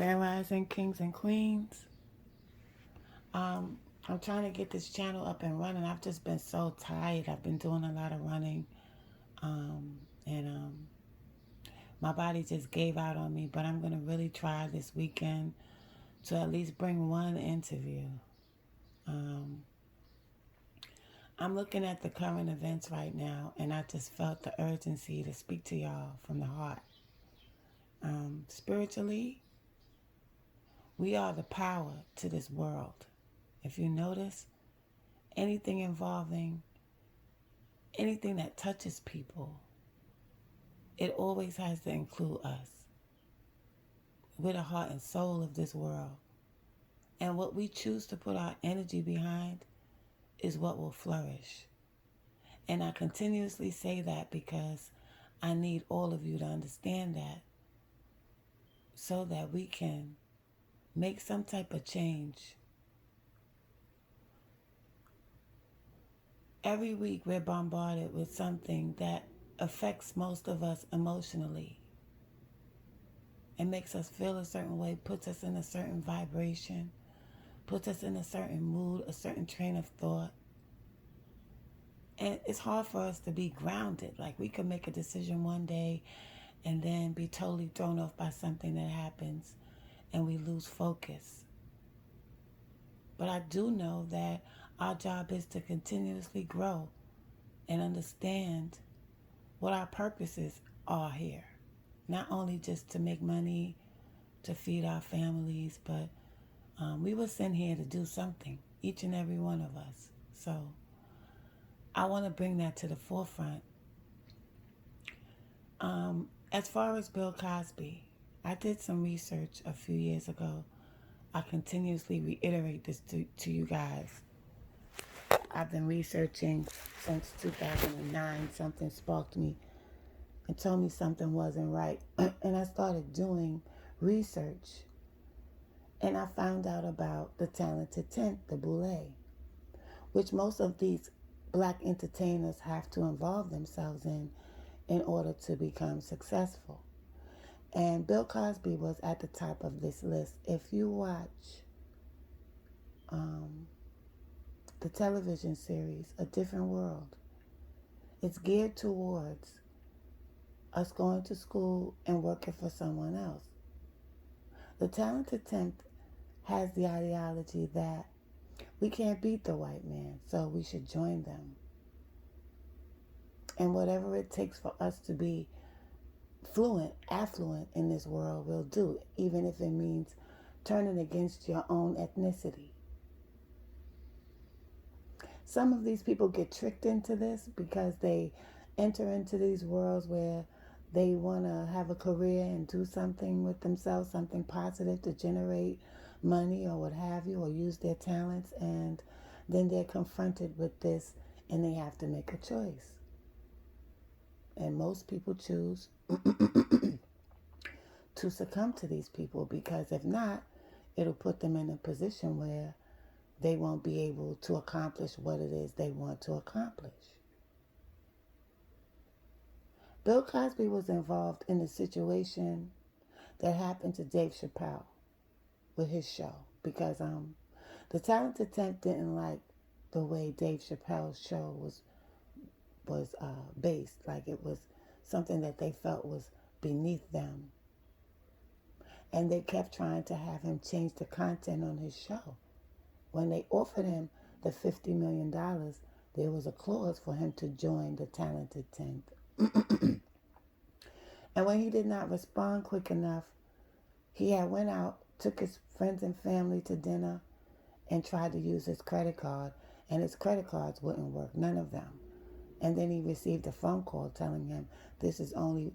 Grand Rising Kings and Queens. Um, I'm trying to get this channel up and running. I've just been so tired. I've been doing a lot of running, and my body just gave out on me. But I'm gonna really try this weekend to at least bring one interview. Um, I'm looking at the current events right now, and I just felt the urgency to speak to y'all from the heart. Spiritually, we are the power to this world. If you notice, anything involving anything that touches people, it always has to include us. We're the heart and soul of this world. And what we choose to put our energy behind is what will flourish. And I continuously say that because I need all of you to understand that so that we can make some type of change. Every week we're bombarded with something that affects most of us emotionally. It makes us feel a certain way, puts us in a certain vibration, puts us in a certain mood, a certain train of thought. And it's hard for us to be grounded. Like we could make a decision one day and then be totally thrown off by something that happens and we lose focus. But I do know that our job is to continuously grow and understand what our purposes are here. Not only just to make money, to feed our families, but we were sent here to do something, each and every one of us. So I want to bring that to the forefront. As far as Bill Cosby, I did some research a few years ago. I continuously reiterate this to you guys. I've been researching since 2009. Something sparked me and told me something wasn't right. And I started doing research. And I found out about the Talented 10th, the Boule, which most of these black entertainers have to involve themselves in order to become successful. And Bill Cosby was at the top of this list. If you watch the television series, A Different World, it's geared towards us going to school and working for someone else. The Talented 10th has the ideology that we can't beat the white man, so we should join them. And whatever it takes for us to be affluent in this world, we'll do, even if it means turning against your own ethnicity. Some of these people get tricked into this because they enter into these worlds where they want to have a career and do something with themselves, something positive to generate money or what have you, or use their talents, and then they're confronted with this and they have to make a choice. And most people choose to succumb to these people because if not, it'll put them in a position where they won't be able to accomplish what it is they want to accomplish. Bill Cosby was involved in a situation that happened to Dave Chappelle with his show because the Talented 10th didn't like the way Dave Chappelle's show was based. Like it was something that they felt was beneath them. And they kept trying to have him change the content on his show. When they offered him the $50 million, there was a clause for him to join the Talented 10th. And when he did not respond quick enough, he had went out, took his friends and family to dinner, and tried to use his credit card, and his credit cards wouldn't work, none of them. And then he received a phone call telling him, this is only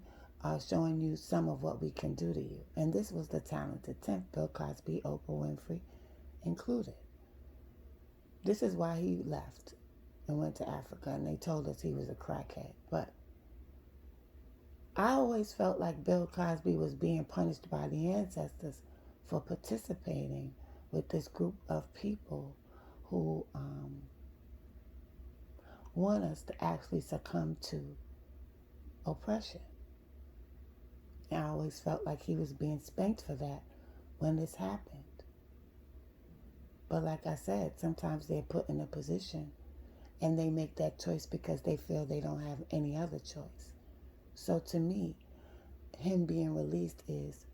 showing you some of what we can do to you. And this was the Talented 10th, Bill Cosby, Oprah Winfrey included. This is why he left and went to Africa, and they told us he was a crackhead. But I always felt like Bill Cosby was being punished by the ancestors for participating with this group of people who want us to actually succumb to oppression. And I always felt like he was being spanked for that when this happened. But like I said, sometimes they're put in a position and they make that choice because they feel they don't have any other choice. So to me, him being released is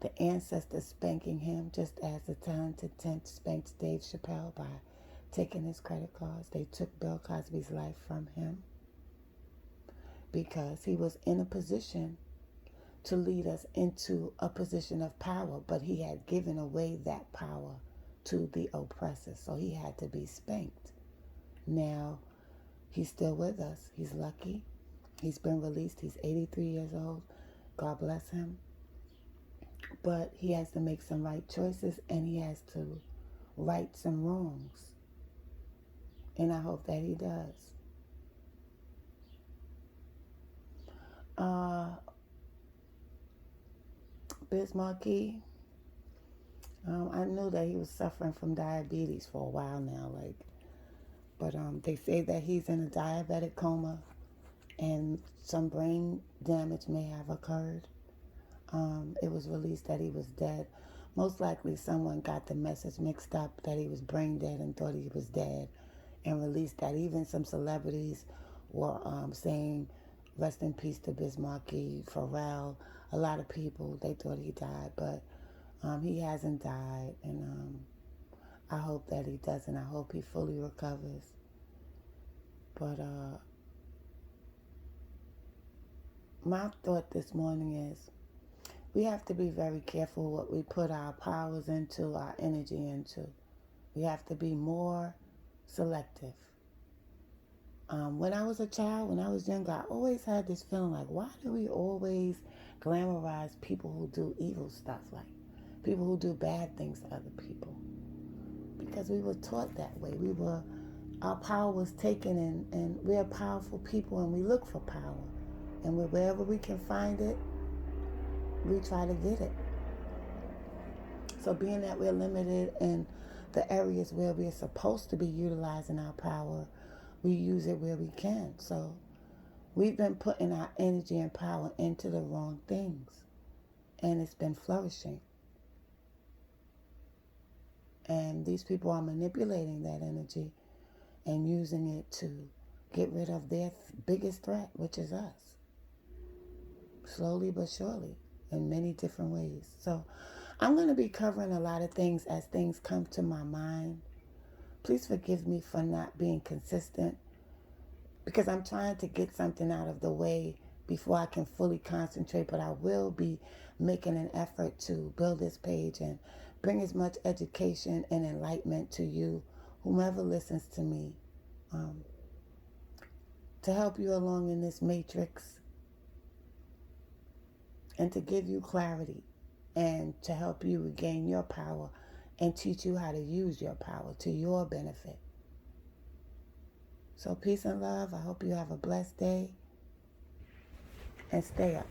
the ancestors spanking him just as the Talented 10 spanked Dave Chappelle by taking his credit cards. They took Bill Cosby's life from him because he was in a position to lead us into a position of power, but he had given away that power to the oppressor, so he had to be spanked. Now, he's still with us. He's lucky. He's been released. He's 83 years old. God bless him. But he has to make some right choices, and he has to right some wrongs. And I hope that he does. Biz Markie, I knew that he was suffering from diabetes for a while now, but they say that he's in a diabetic coma and some brain damage may have occurred. It was released that he was dead. Most likely someone got the message mixed up that he was brain dead and thought he was dead, and released that. Even some celebrities were saying rest in peace to Biz Markie, Pharrell. A lot of people, they thought he died, but he hasn't died, and I hope that he doesn't. I hope he fully recovers. But my thought this morning is we have to be very careful what we put our powers into, our energy into. We have to be more selective. When I was a child, when I was younger, I always had this feeling like, why do we always glamorize people who do evil stuff, like people who do bad things to other people? Because we were taught that way. Our power was taken, and we're powerful people, and we look for power. And wherever we can find it, we try to get it. So being that we're limited in the areas where we're supposed to be utilizing our power, we use it where we can. So we've been putting our energy and power into the wrong things, and it's been flourishing. And these people are manipulating that energy and using it to get rid of their biggest threat, which is us. Slowly but surely, in many different ways. So I'm going to be covering a lot of things as things come to my mind. Please forgive me for not being consistent, because I'm trying to get something out of the way before I can fully concentrate. But I will be making an effort to build this page and bring as much education and enlightenment to you, whomever listens to me, to help you along in this matrix and to give you clarity and to help you regain your power and teach you how to use your power to your benefit. So peace and love. I hope you have a blessed day and stay up.